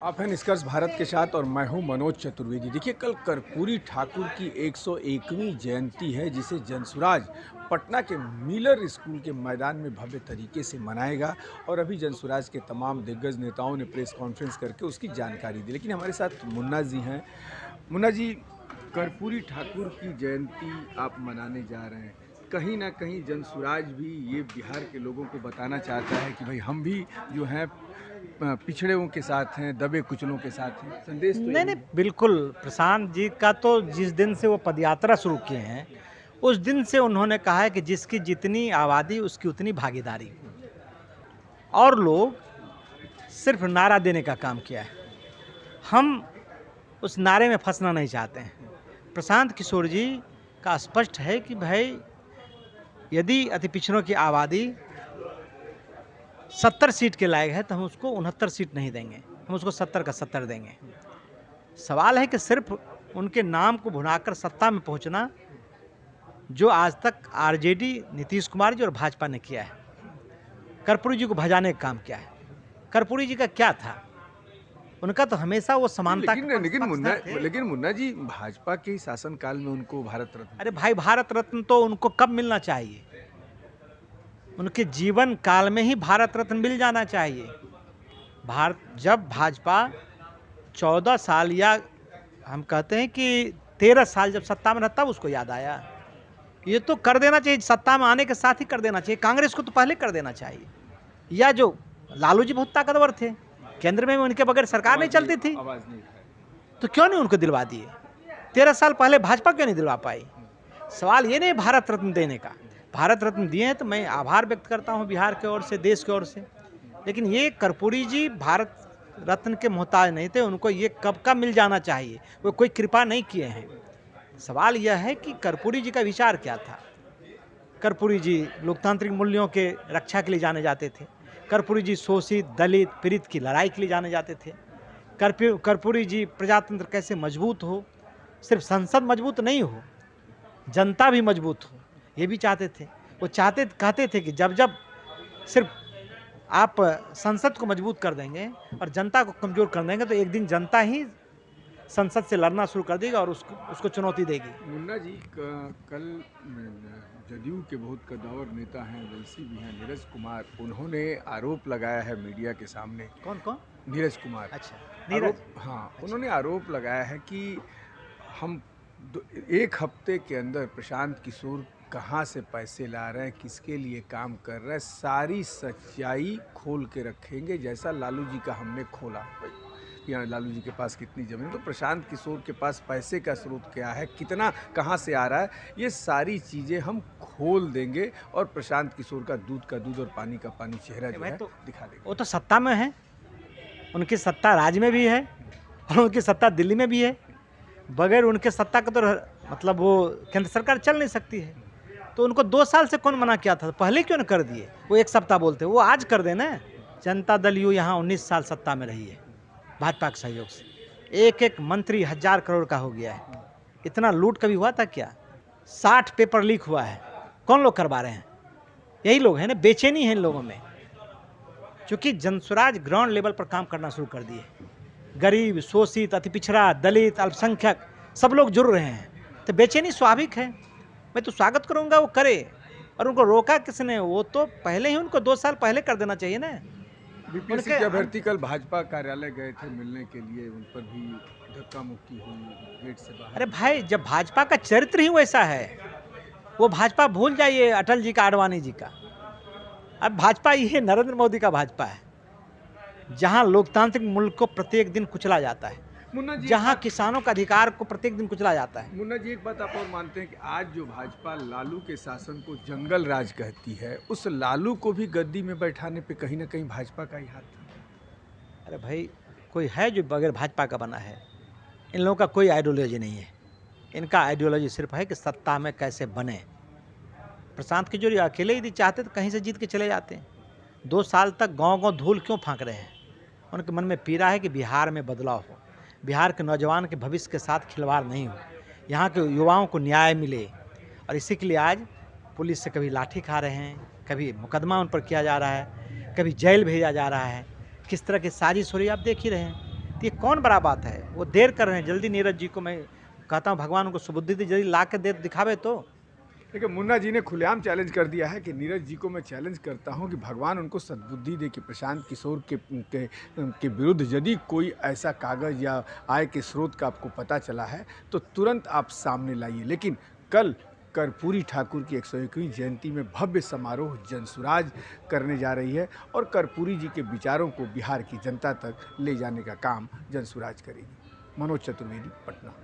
आप हैं निष्कर्ष भारत के साथ और मैं हूं मनोज चतुर्वेदी। देखिए, कल कर्पूरी ठाकुर की 101वीं जयंती है, जिसे जनसुराज पटना के मिलर स्कूल के मैदान में भव्य तरीके से मनाएगा। और अभी जनसुराज के तमाम दिग्गज नेताओं ने प्रेस कॉन्फ्रेंस करके उसकी जानकारी दी। लेकिन हमारे साथ मुन्ना जी हैं। मुन्ना जी, कर्पूरी ठाकुर की जयंती आप मनाने जा रहे हैं, कहीं ना कहीं जनसुराज भी ये बिहार के लोगों को बताना चाहता है कि भाई हम भी जो हैं पिछड़ों के साथ हैं, दबे कुचलों के साथ हैं। संदेश तो नहीं यही नहीं, है। बिल्कुल। प्रशांत जी का तो जिस दिन से वो पदयात्रा शुरू किए हैं, उस दिन से उन्होंने कहा है कि जिसकी जितनी आबादी उसकी उतनी भागीदारी। और लोग सिर्फ नारा देने का काम किया है। हम उस नारे में फंसना नहीं चाहते हैं। प्रशांत किशोर जी का स्पष्ट है कि भाई, यदि अति पिछड़ों की आबादी 70 सीट के लायक है तो हम उसको 69 सीट नहीं देंगे, हम उसको 70 का 70 देंगे। सवाल है कि सिर्फ उनके नाम को भुनाकर सत्ता में पहुंचना, जो आज तक आरजेडी, नीतीश कुमार जी और भाजपा ने किया है। कर्पूरी जी को भजाने का काम किया है। कर्पूरी जी का क्या था? उनका तो हमेशा वो समानता लेकिन के लेकिन मुन्ना पक्षधर थे। लेकिन मुन्ना जी, भाजपा के ही शासनकाल में उनको भारत रत्न। अरे भाई, भारत रत्न तो उनको कब मिलना चाहिए? उनके जीवन काल में ही भारत रत्न मिल जाना चाहिए। जब भाजपा 14 साल, या हम कहते हैं कि 13 साल जब सत्ता में रहा, तब उसको याद आया। ये तो कर देना चाहिए, सत्ता में आने के साथ ही कर देना चाहिए। कांग्रेस को तो पहले कर देना चाहिए। या जो लालू जी बहुत ताकतवर थे, केंद्र में उनके बगैर सरकार नहीं चलती थी, आवाज नहीं उठाई। तो क्यों नहीं उनको दिलवा दिए? 13 साल पहले भाजपा क्यों नहीं दिलवा पाई? सवाल ये नहीं भारत रत्न देने का। भारत रत्न दिए हैं तो मैं आभार व्यक्त करता हूँ बिहार की ओर से, देश की ओर से। लेकिन ये कर्पूरी जी भारत रत्न के मोहताज नहीं थे, उनको ये कब का मिल जाना चाहिए। वो कोई कृपा नहीं किए हैं। सवाल यह है कि कर्पूरी जी का विचार क्या था। कर्पूरी जी लोकतांत्रिक मूल्यों के रक्षा के लिए जाने जाते थे। कर्पूरी जी शोषित, दलित, पीड़ित की लड़ाई के लिए जाने जाते थे। कर्पूरी जी प्रजातंत्र कैसे मजबूत हो, सिर्फ संसद मजबूत नहीं हो, जनता भी मजबूत हो, ये भी चाहते थे। वो कहते थे कि जब जब सिर्फ आप संसद को मजबूत कर देंगे और जनता को कमज़ोर कर देंगे, तो एक दिन जनता ही संसद से लड़ना शुरू कर देगी और उसको चुनौती देगी। मुन्ना जी, कल जदयू के बहुत कद्दावर नेता हैं, वैसी भी हैं, नीरज कुमार, उन्होंने आरोप लगाया है मीडिया के सामने। कौन कौन? नीरज कुमार। अच्छा, नीरज। हाँ, अच्छा। उन्होंने आरोप लगाया है कि हम एक हफ्ते के अंदर प्रशांत किशोर कहाँ से पैसे ला रहे हैं, किसके लिए काम कर रहे हैं, सारी सच्चाई खोल के रखेंगे, जैसा लालू जी का हमने खोला। यहाँ लालू जी के पास कितनी ज़मीन, तो प्रशांत किशोर के पास पैसे का स्रोत क्या है, कितना कहाँ से आ रहा है, ये सारी चीज़ें हम खोल देंगे और प्रशांत किशोर का दूध और पानी का पानी चेहरा जो है दिखा देंगे। वो तो सत्ता में है, उनकी सत्ता राज्य में भी है और उनकी सत्ता दिल्ली में भी है। बगैर उनके सत्ता का तो मतलब वो केंद्र सरकार चल नहीं सकती है। तो उनको 2 साल से कौन मना किया था? पहले क्यों न कर दिए? वो एक सप्ताह बोलते, वो आज कर देना। जनता दल यू यहाँ 19 साल सत्ता में रही है भाजपा के सहयोग से। एक एक मंत्री 1000 करोड़ का हो गया है। इतना लूट कभी हुआ था क्या? 60 पेपर लीक हुआ है। कौन लोग करवा रहे हैं? यही लोग हैं ना। बेचैनी है इन लोगों में, क्योंकि जनसुराज ग्राउंड लेवल पर काम करना शुरू कर दिए। गरीब, शोषित, अति पिछड़ा, दलित, अल्पसंख्यक सब लोग जुड़ रहे हैं, तो बेचैनी स्वाभाविक है। मैं तो स्वागत करूंगा वो करे। और उनको रोका किसने? वो तो पहले ही उनको 2 साल पहले कर देना चाहिए ना। बीपीएससी के अभ्यर्थी कल भाजपा कार्यालय गए थे मिलने के लिए, उन पर भी धक्का मुक्की हुई गेट से बाहर। अरे भाई, जब भाजपा का चरित्र ही वैसा है, वो भाजपा भूल जाइए अटल जी का, आडवाणी जी का। अब भाजपा ये नरेंद्र मोदी का भाजपा है, जहां लोकतांत्रिक मुल्क को प्रत्येक दिन कुचला जाता है, मुन्ना जी, जहां किसानों का अधिकार को प्रत्येक दिन कुचला जाता है। मुन्ना जी, एक बात आप और मानते हैं कि आज जो भाजपा लालू के शासन को जंगल राज कहती है, उस लालू को भी गद्दी में बैठाने पे कहीं ना कहीं भाजपा का ही हाथ था? अरे भाई, कोई है जो बगैर भाजपा का बना है? इन लोगों का कोई आइडियोलॉजी नहीं है। इनका आइडियोलॉजी सिर्फ है कि सत्ता में कैसे बने। प्रशांत किशोर अकेले यदि चाहते तो कहीं से जीत के चले जाते हैं। 2 साल तक गांव-गांव धूल क्यों फांक रहे हैं? उनके मन में पीड़ा है कि बिहार में बदलाव हो, बिहार के नौजवान के भविष्य के साथ खिलवाड़ नहीं हो, यहाँ के युवाओं को न्याय मिले। और इसी के लिए आज पुलिस से कभी लाठी खा रहे हैं, कभी मुकदमा उन पर किया जा रहा है, कभी जेल भेजा जा रहा है। किस तरह की साजिश हो रही है आप देख ही रहे हैं। तो ये कौन बड़ा बात है? वो देर कर रहे हैं, जल्दी नीरज जी को मैं कहता हूँ भगवान उनको सुबुद्धि दे, जल्दी ला के दे दिखावे तो। देखिए मुन्ना जी ने खुलेआम चैलेंज कर दिया है कि नीरज जी को मैं चैलेंज करता हूं कि भगवान उनको सद्बुद्धि दे कि प्रशांत किशोर के विरुद्ध यदि कोई ऐसा कागज़ या आय के स्रोत का आपको पता चला है तो तुरंत आप सामने लाइए। लेकिन कल कर्पूरी ठाकुर की 101वीं जयंती में भव्य समारोह जनसुराज करने जा रही है और कर्पूरी जी के विचारों को बिहार की जनता तक ले जाने का काम जनसुराज करेगी। मनोज चतुर्वेदी, पटना।